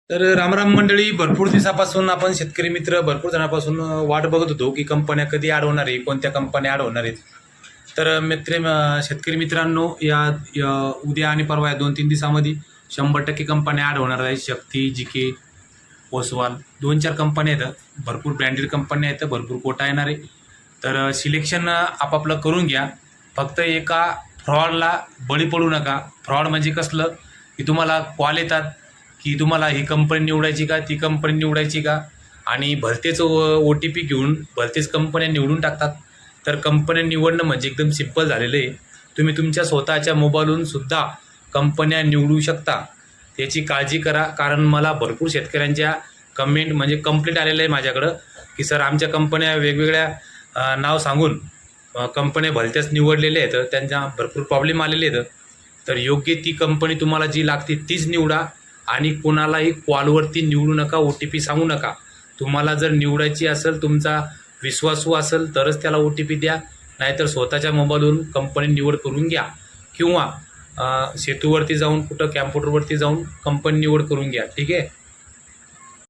तर रामराम मंडळी, भरपूर दिवसापासून आपण शेतकरी मित्र भरपूर जणांपासून वाट बघत होतो की कंपन्या कधी ॲड होणार आहे, कोणत्या कंपन्या ॲड होणार आहेत. तर शेतकरी मित्रांनो, उद्या आणि परवा या 2-3 दिवसामध्ये 100% कंपन्या ॲड होणार आहेत. शक्ती, जीके, ओसवाल 2-4 कंपन्या आहेत. भरपूर ब्रँडेड कंपन्या आहेत, भरपूर कोटा येणार आहे. तर सिलेक्शन आपापलं करून घ्या. फक्त एका फ्रॉडला बळी पडू नका. फ्रॉड म्हणजे कसलं, की तुम्हाला कॉल येतात की तुम्हाला ही कंपनी निवडायची का, ती कंपनी निवडायची का, आणि भलतेच OTP घेऊन भलतेच कंपन्या निवडून टाकतात. तर कंपन्या निवडणं म्हणजे एकदम सिम्पल झालेलं आहे. तुम्ही तुमच्या स्वतःच्या मोबाईलवरून सुद्धा कंपन्या निवडू शकता. त्याची काळजी करा, कारण मला भरपूर शेतकऱ्यांच्या कमेंट म्हणजे कंप्लेंट आलेलं आहे माझ्याकडं की सर, आमच्या कंपन्या वेगवेगळ्या नाव सांगून कंपन्या भलत्याच निवडलेल्या आहेत, त्यांच्या भरपूर प्रॉब्लेम आलेले आहेत. तर योग्य ती कंपनी तुम्हाला जी लागते तीच निवडा, आणि कोणालाही कॉलवरती निवडू नका, OTP सांगू नका. तुम्हाला जर निवडायची असेल, तुमचा विश्वासू असेल तरच त्याला OTP द्या, नाहीतर स्वतःच्या मोबाईलवरून कंपनी निवड करून घ्या, किंवा सेतूवरती जाऊन कुठं कॅम्प्युटरवरती जाऊन कंपनी निवड करून घ्या. ठीक आहे.